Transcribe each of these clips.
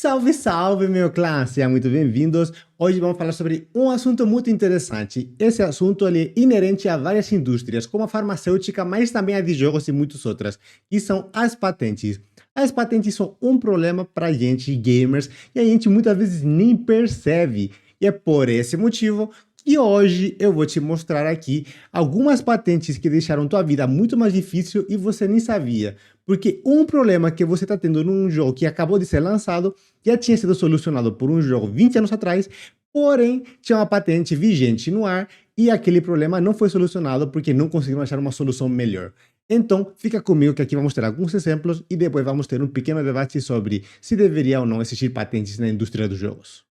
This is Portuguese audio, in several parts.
Salve, salve, meu clã! Sejam muito bem-vindos. Hoje vamos falar sobre um assunto muito interessante. Esse assunto ele é inerente a várias indústrias, como a farmacêutica, mas também a de jogos e muitas outras, que são as patentes. As patentes são um problema para a gente, gamers, e a gente muitas vezes nem percebe. E é por esse motivo que hoje eu vou te mostrar aqui algumas patentes que deixaram tua vida muito mais difícil e você nem sabia. Porque um problema que você está tendo num jogo que acabou de ser lançado já tinha sido solucionado por um jogo 20 anos atrás, porém tinha uma patente vigente no ar e aquele problema não foi solucionado porque não conseguiram achar uma solução melhor. Então, fica comigo que aqui vamos ter alguns exemplos e depois vamos ter um pequeno debate sobre se deveria ou não existir patentes na indústria dos jogos.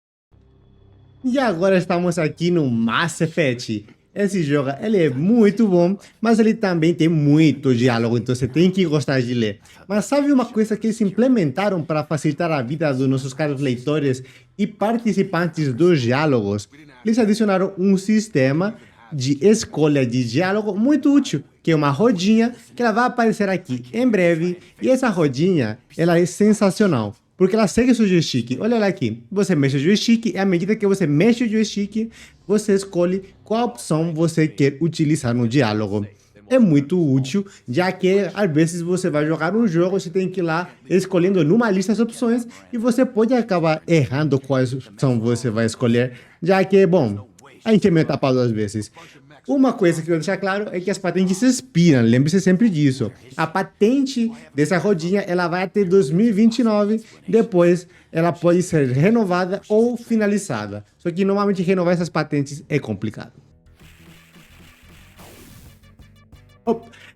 E agora estamos aqui no Mass Effect. Esse jogo, ele é muito bom, mas ele também tem muito diálogo, então você tem que gostar de ler. Mas sabe uma coisa que eles implementaram para facilitar a vida dos nossos caros leitores e participantes dos diálogos? Eles adicionaram um sistema de escolha de diálogo muito útil, que é uma rodinha que ela vai aparecer aqui em breve, e essa rodinha, ela é sensacional. Porque ela segue o seu joystick. Olha lá aqui. Você mexe o joystick e à medida que você mexe o joystick, você escolhe qual opção você quer utilizar no diálogo. É muito útil, já que às vezes você vai jogar um jogo, você tem que ir lá escolhendo numa lista as opções e você pode acabar errando quais opção você vai escolher, já que, bom, a gente é meio tapado às vezes. Uma coisa que eu vou deixar claro é que as patentes se expiram, lembre-se sempre disso. A patente dessa rodinha, ela vai até 2029, depois ela pode ser renovada ou finalizada. Só que normalmente renovar essas patentes é complicado.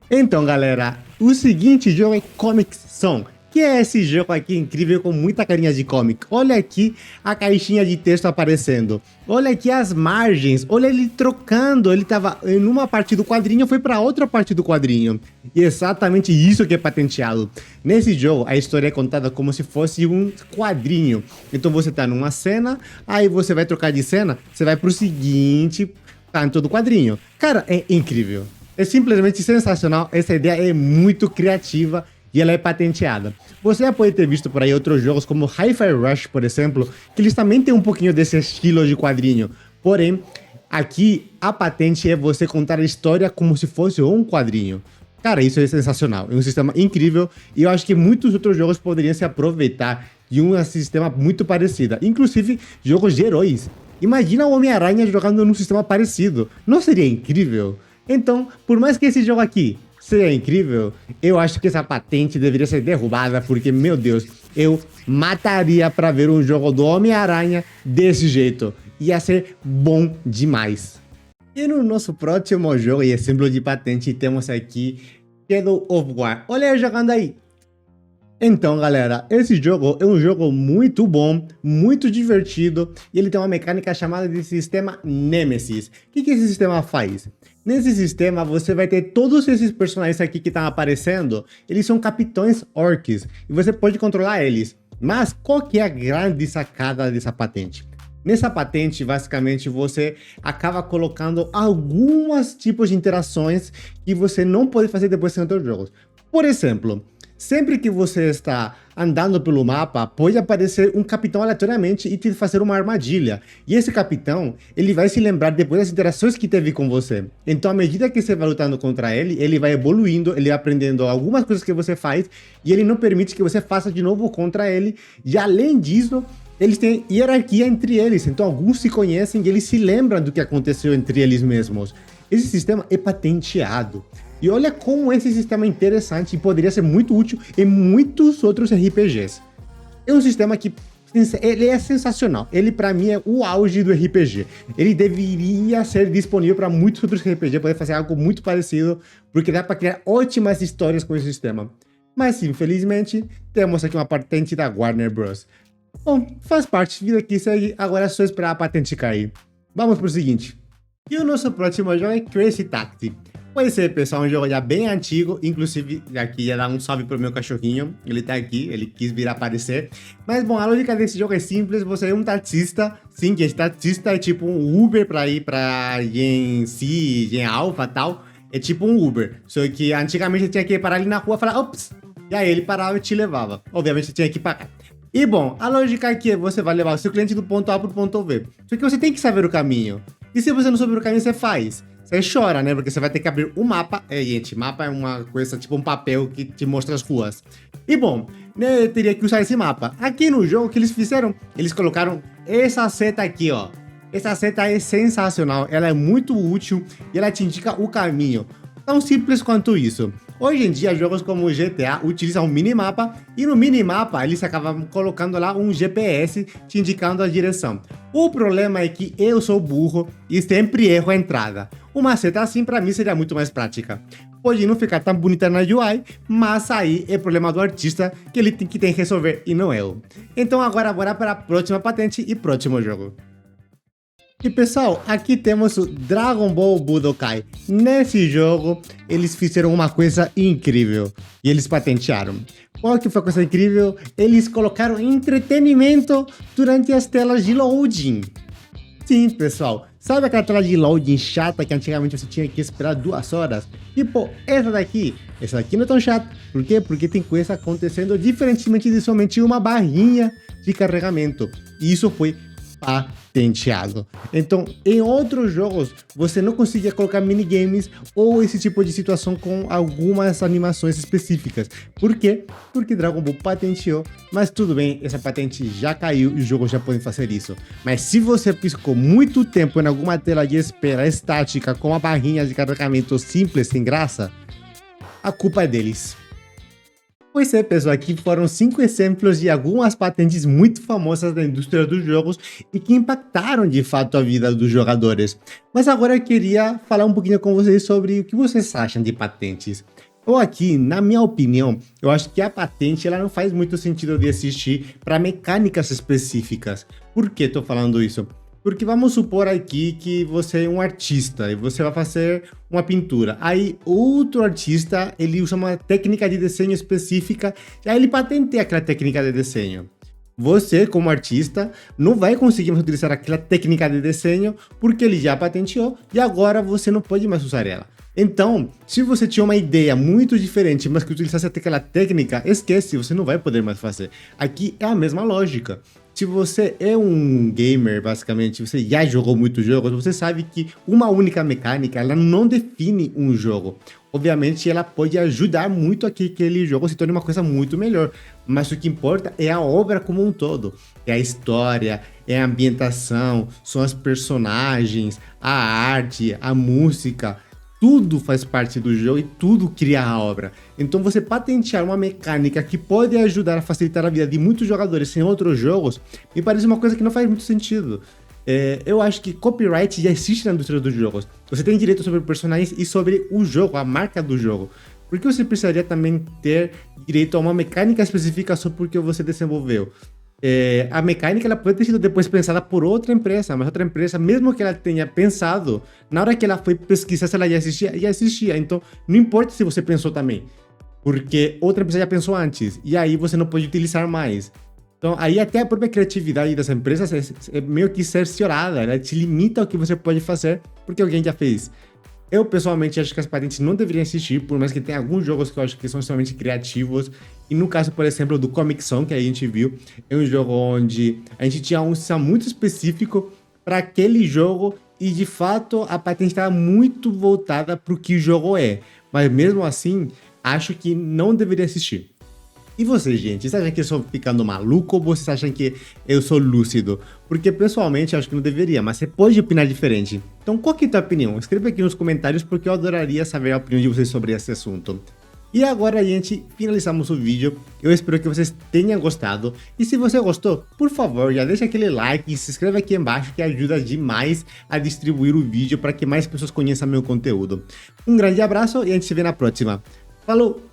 Então, galera, o seguinte jogo é Comix Zone, que é esse jogo aqui incrível com muita carinha de comic. Olha aqui a caixinha de texto aparecendo. Olha aqui as margens. Olha ele trocando. Ele estava em uma parte do quadrinho, foi para outra parte do quadrinho. E é exatamente isso que é patenteado. Nesse jogo, a história é contada como se fosse um quadrinho. Então você está numa cena, aí você vai trocar de cena, você vai pro seguinte canto do quadrinho. Cara, é incrível. É simplesmente sensacional. Essa ideia é muito criativa e ela é patenteada. Você já pode ter visto por aí outros jogos como Hi-Fi Rush, por exemplo, que eles também têm um pouquinho desse estilo de quadrinho. Porém, aqui a patente é você contar a história como se fosse um quadrinho. Cara, isso é sensacional. É um sistema incrível e eu acho que muitos outros jogos poderiam se aproveitar de um sistema muito parecido. Inclusive, jogos de heróis. Imagina o Homem-Aranha jogando num sistema parecido. Não seria incrível? Então, por mais que esse jogo aqui seria incrível, eu acho que essa patente deveria ser derrubada, porque, meu Deus, eu mataria pra ver um jogo do Homem-Aranha desse jeito. Ia ser bom demais. E no nosso próximo jogo e exemplo de patente, temos aqui Shadow of War. Olha eu jogando aí. Então, galera, esse jogo é um jogo muito bom, muito divertido, e ele tem uma mecânica chamada de sistema Nemesis. O que esse sistema faz? Nesse sistema, você vai ter todos esses personagens aqui que estão aparecendo, eles são capitães orcs, e você pode controlar eles. Mas qual que é a grande sacada dessa patente? Nessa patente, basicamente, você acaba colocando alguns tipos de interações que você não pode fazer depois em outros jogos. Por exemplo, sempre que você está andando pelo mapa, pode aparecer um capitão aleatoriamente e te fazer uma armadilha. E esse capitão, ele vai se lembrar depois das interações que teve com você. Então, à medida que você vai lutando contra ele, ele vai evoluindo, ele vai aprendendo algumas coisas que você faz, e ele não permite que você faça de novo contra ele. E além disso, eles têm hierarquia entre eles, então alguns se conhecem e eles se lembram do que aconteceu entre eles mesmos. Esse sistema é patenteado. E olha como esse sistema é interessante e poderia ser muito útil em muitos outros RPGs. É um sistema que ele é sensacional. Ele, para mim, é o auge do RPG. Ele deveria ser disponível para muitos outros RPGs, poder fazer algo muito parecido, porque dá para criar ótimas histórias com esse sistema. Mas, infelizmente, temos aqui uma patente da Warner Bros. Bom, faz parte, vida que segue, agora é só esperar a patente cair. Vamos pro seguinte. E o nosso próximo jogo é Crazy Taxi. Pois é, pessoal, um jogo já bem antigo, inclusive aqui ia dar um salve pro meu cachorrinho, ele tá aqui, ele quis vir aparecer. Mas bom, a lógica desse jogo é simples, você é um taxista, sim, que esse taxista é tipo um Uber pra ir pra Gen C, Gen Alpha e tal, é tipo um Uber. Só que antigamente você tinha que parar ali na rua e falar, ops, e aí ele parava e te levava, obviamente você tinha que pagar. E bom, a lógica aqui é você vai levar o seu cliente do ponto A para o ponto B. Só que você tem que saber o caminho. E se você não souber o caminho, você faz. Você chora, né? Porque você vai ter que abrir um mapa. Gente, mapa é uma coisa tipo um papel que te mostra as ruas. E bom, né, eu teria que usar esse mapa. Aqui no jogo, o que eles fizeram? Eles colocaram essa seta aqui, ó. Essa seta é sensacional, ela é muito útil e ela te indica o caminho. Tão simples quanto isso. Hoje em dia, jogos como o GTA utilizam um minimapa e no minimapa eles acabam colocando lá um GPS te indicando a direção. O problema é que eu sou burro e sempre erro a entrada. Uma seta assim para mim seria muito mais prática. Pode não ficar tão bonita na UI, mas aí é problema do artista que ele tem que resolver e não eu. Então agora bora para a próxima patente e próximo jogo. E pessoal, aqui temos o Dragon Ball Budokai. Nesse jogo, eles fizeram uma coisa incrível e eles patentearam. Qual que foi a coisa incrível? Eles colocaram entretenimento durante as telas de loading. Sim, pessoal, sabe aquela tela de loading chata que antigamente você tinha que esperar 2 horas? Tipo, essa daqui não é tão chata. Por quê? Porque tem coisa acontecendo diferentemente de somente uma barrinha de carregamento. E isso foi patenteado. Então, em outros jogos, você não conseguia colocar minigames ou esse tipo de situação com algumas animações específicas. Por quê? Porque Dragon Ball patenteou, mas tudo bem, essa patente já caiu e os jogos já podem fazer isso. Mas se você ficou muito tempo em alguma tela de espera estática com uma barrinha de carregamento simples, sem graça, a culpa é deles. Pois é, pessoal, aqui foram 5 exemplos de algumas patentes muito famosas da indústria dos jogos e que impactaram de fato a vida dos jogadores. Mas agora eu queria falar um pouquinho com vocês sobre o que vocês acham de patentes. Eu aqui, na minha opinião, eu acho que a patente ela não faz muito sentido de existir para mecânicas específicas. Por que estou falando isso? Porque vamos supor aqui que você é um artista e você vai fazer uma pintura. Aí outro artista, ele usa uma técnica de desenho específica e aí ele patenteia aquela técnica de desenho. Você, como artista, não vai conseguir mais utilizar aquela técnica de desenho porque ele já patenteou e agora você não pode mais usar ela. Então, se você tinha uma ideia muito diferente, mas que utilizasse aquela técnica, esquece, você não vai poder mais fazer. Aqui é a mesma lógica. Se você é um gamer, basicamente, você já jogou muitos jogos, você sabe que uma única mecânica, ela não define um jogo. Obviamente, ela pode ajudar muito a que aquele jogo se torne uma coisa muito melhor. Mas o que importa é a obra como um todo. É a história, é a ambientação, são os personagens, a arte, a música. Tudo faz parte do jogo e tudo cria a obra. Então você patentear uma mecânica que pode ajudar a facilitar a vida de muitos jogadores em outros jogos, me parece uma coisa que não faz muito sentido. Eu acho que copyright já existe na indústria dos jogos. Você tem direito sobre personagens e sobre o jogo, a marca do jogo. Por que você precisaria também ter direito a uma mecânica específica só porque você desenvolveu? A mecânica ela pode ter sido depois pensada por outra empresa, mas outra empresa, mesmo que ela tenha pensado, na hora que ela foi pesquisar se ela já existia. Então, não importa se você pensou também, porque outra empresa já pensou antes, e aí você não pode utilizar mais. Então, aí até a própria criatividade das empresas é meio que cerceada, ela te limita ao que você pode fazer, porque alguém já fez. Eu, pessoalmente, acho que as patentes não deveriam existir, por mais que tenha alguns jogos que eu acho que são extremamente criativos. E no caso, por exemplo, do Comic Zone, que a gente viu, é um jogo onde a gente tinha um sistema muito específico para aquele jogo e, de fato, a patente estava muito voltada para o que o jogo é. Mas, mesmo assim, acho que não deveria existir. E vocês, gente, vocês acham que eu estou ficando maluco ou vocês acham que eu sou lúcido? Porque pessoalmente eu acho que não deveria, mas você pode opinar diferente. Então qual que é a tua opinião? Escreva aqui nos comentários porque eu adoraria saber a opinião de vocês sobre esse assunto. E agora, gente, finalizamos o vídeo. Eu espero que vocês tenham gostado. E se você gostou, por favor, já deixa aquele like e se inscreve aqui embaixo que ajuda demais a distribuir o vídeo para que mais pessoas conheçam meu conteúdo. Um grande abraço e a gente se vê na próxima. Falou!